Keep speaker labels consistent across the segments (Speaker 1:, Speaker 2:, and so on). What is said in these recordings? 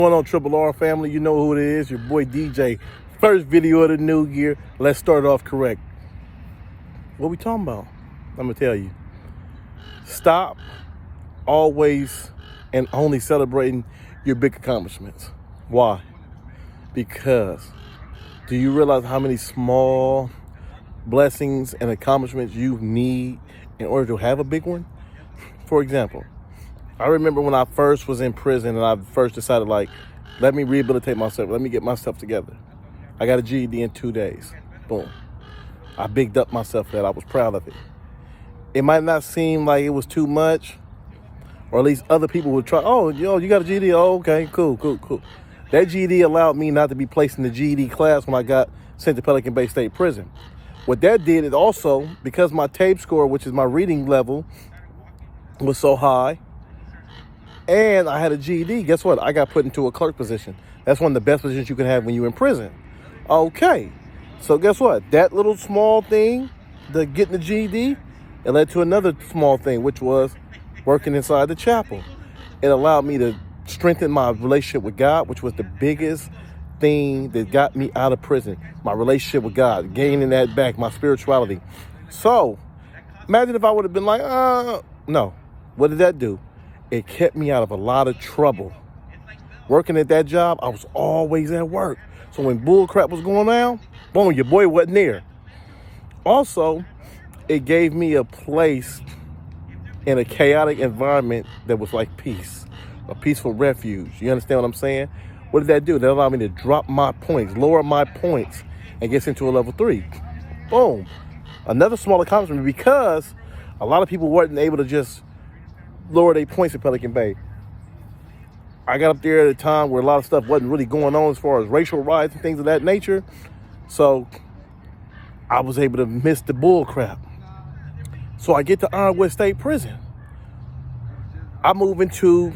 Speaker 1: Going on, Triple R family, you know who it is, your boy DJ. First video of the new year. Let's start off correct. What we talking about? I'm gonna tell you. Stop always and only celebrating your big accomplishments. Why? Because do you realize how many small blessings and accomplishments you need in order to have a big one? For example, I remember when I first was in prison and I first decided, let me rehabilitate myself. Let me get myself together. I got a GED in 2 days. Boom. I bigged up myself for that. I was proud of it. It might not seem like it was too much, or at least other people would try, oh, you got a GED? Oh, okay, cool. That GED allowed me not to be placed in the GED class when I got sent to Pelican Bay State Prison. What that did is also, because my TAPE score, which is my reading level, was so high, and I had a GED, guess what? I got put into a clerk position. That's one of the best positions you can have when you're in prison. Okay, so guess what? That little small thing, the getting the GED, it led to another small thing, which was working inside the chapel. It allowed me to strengthen my relationship with God, which was the biggest thing that got me out of prison. My relationship with God, gaining that back, my spirituality. So, imagine if I would have been like, no. What did that do? It kept me out of a lot of trouble. Working at that job, I was always at work. So when bull crap was going down, boom, your boy wasn't there. Also, it gave me a place in a chaotic environment that was like peace, a peaceful refuge. You understand what I'm saying? What did that do? That allowed me to drop my points, lower my points, and get into a level 3. Boom. Another small accomplishment, because a lot of people weren't able to just lower their points at Pelican Bay. I got up there at a time where a lot of stuff wasn't really going on as far as racial riots and things of that nature. So I was able to miss the bull crap. So I get to Ironwood State Prison. I move into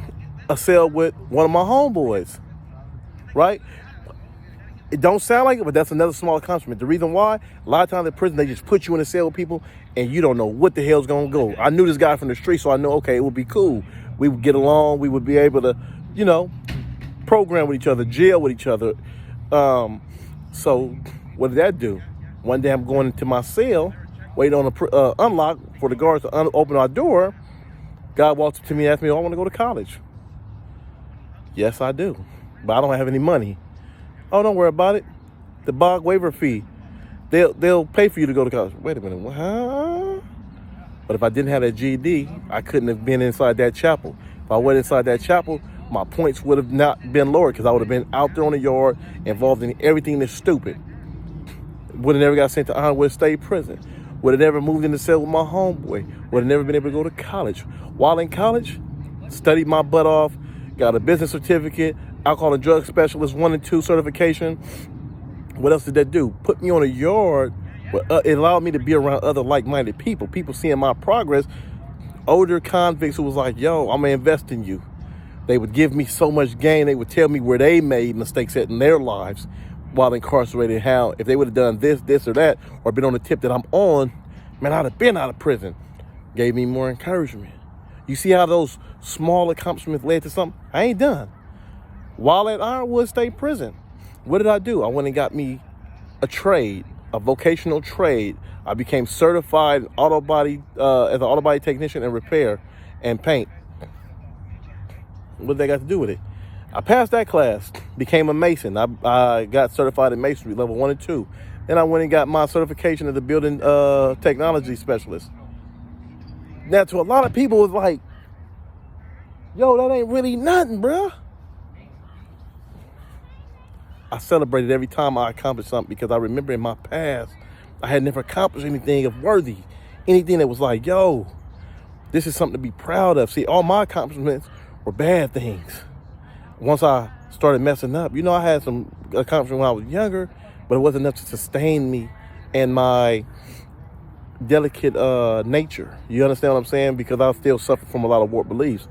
Speaker 1: a cell with one of my homeboys, right? It don't sound like it, but that's another small accomplishment. The reason why, a lot of times in prison, they just put you in a cell with people and you don't know what the hell's gonna go. I knew this guy from the street, so I know, okay, it would be cool. We would get along, we would be able to, program with each other, jail with each other. So what did that do? One day I'm going into my cell, waiting on a unlock for the guards to open our door. God walks up to me and asked me, I want to go to college. Yes, I do, but I don't have any money. Oh, don't worry about it. The bog waiver fee, they'll pay for you to go to college. Wait a minute, huh? But if I didn't have that GED, I couldn't have been inside that chapel. If I went inside that chapel, my points would have not been lowered because I would have been out there on the yard, involved in everything that's stupid. Would have never got sent to Ironwood State Prison. Would have never moved in the cell with my homeboy. Would have never been able to go to college. While in college, studied my butt off, got a business certificate, alcohol and drug specialist 1 and 2 certification. What else did that do? Put me on a yard. It allowed me to be around other like-minded people seeing my progress. Older convicts who was like, yo, I'm gonna invest in you. They would give me so much gain. They would tell me where they made mistakes in their lives while incarcerated, how if they would have done this or that, or been on the tip that I'm on, man, I'd have been out of prison. Gave me more encouragement. You see how those small accomplishments led to something? I ain't done. While at Ironwood State Prison, what did I do? I went and got me a trade, a vocational trade. I became certified as an auto body technician and repair and paint. What did that got to do with it? I passed that class, became a mason. I got certified in masonry, level 1 and 2. Then I went and got my certification as a building technology specialist. Now, to a lot of people, it's like, yo, that ain't really nothing, bruh. I celebrated every time I accomplished something because I remember in my past, I had never accomplished anything of worthy. Anything that was like, yo, this is something to be proud of. See, all my accomplishments were bad things. Once I started messing up, I had some accomplishments when I was younger, but it wasn't enough to sustain me and my delicate nature. You understand what I'm saying? Because I still suffer from a lot of warped beliefs.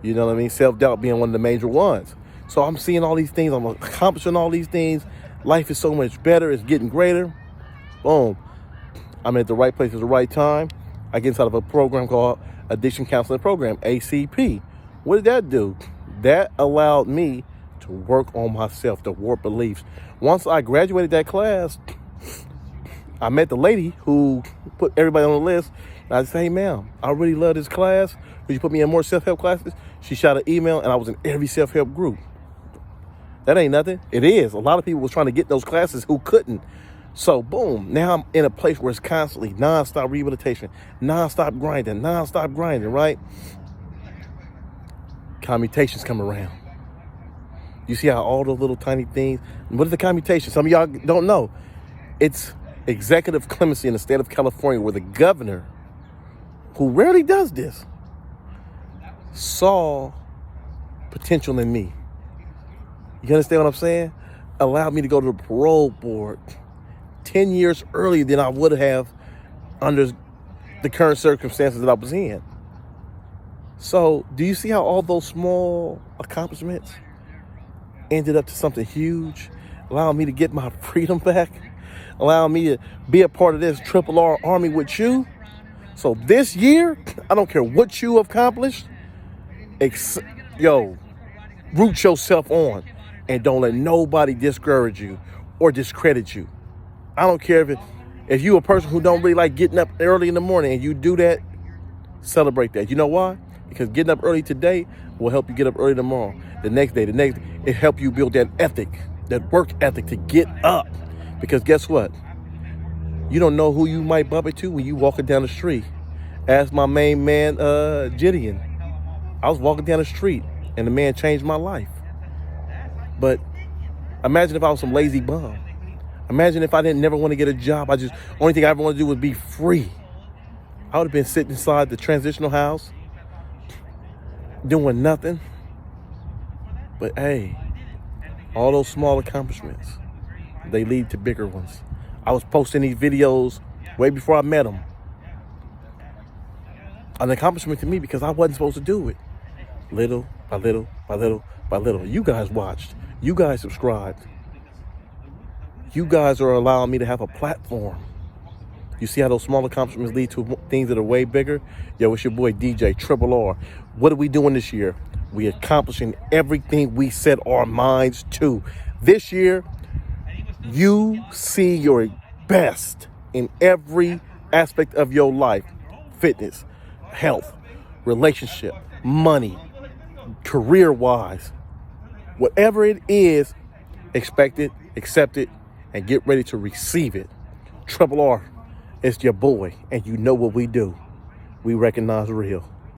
Speaker 1: You know what I mean? Self-doubt being one of the major ones. So I'm seeing all these things. I'm accomplishing all these things. Life is so much better. It's getting greater. Boom. I'm at the right place at the right time. I get inside of a program called Addiction Counseling Program, ACP. What did that do? That allowed me to work on myself, to warp beliefs. Once I graduated that class, I met the lady who put everybody on the list. And I said, hey, ma'am, I really love this class. Would you put me in more self-help classes? She shot an email, and I was in every self-help group. That ain't nothing. It is. A lot of people was trying to get those classes who couldn't. So, boom, now I'm in a place where it's constantly nonstop rehabilitation, nonstop grinding, right? Commutations come around. You see how all those little tiny things, what is the commutation? Some of y'all don't know. It's executive clemency in the state of California, where the governor, who rarely does this, saw potential in me. You understand what I'm saying? Allowed me to go to the parole board 10 years earlier than I would have under the current circumstances that I was in. So, do you see how all those small accomplishments ended up to something huge, allowing me to get my freedom back, allowing me to be a part of this Triple R Army with you? So this year, I don't care what you accomplished, root yourself on and don't let nobody discourage you or discredit you. I don't care if you a person who don't really like getting up early in the morning and you do that, celebrate that. You know why? Because getting up early today will help you get up early tomorrow. The next day, it help you build that ethic, that work ethic to get up. Because guess what? You don't know who you might bump into when you walking down the street. Ask my main man, Gideon. I was walking down the street and the man changed my life. But imagine if I was some lazy bum. Imagine if I didn't never want to get a job. Only thing I ever want to do was be free. I would have been sitting inside the transitional house, doing nothing. But hey, all those small accomplishments, they lead to bigger ones. I was posting these videos way before I met them. An accomplishment to me because I wasn't supposed to do it. Little by little by little by little. You guys watched. You guys subscribed. You guys are allowing me to have a platform. You see how those small accomplishments lead to things that are way bigger? Yo, it's your boy DJ Triple R. What are we doing this year? We accomplishing everything we set our minds to. This year, you see your best in every aspect of your life. Fitness, health, relationship, money, career-wise. Whatever it is, expect it, accept it, and get ready to receive it. Triple R, it's your boy, and you know what we do. We recognize real.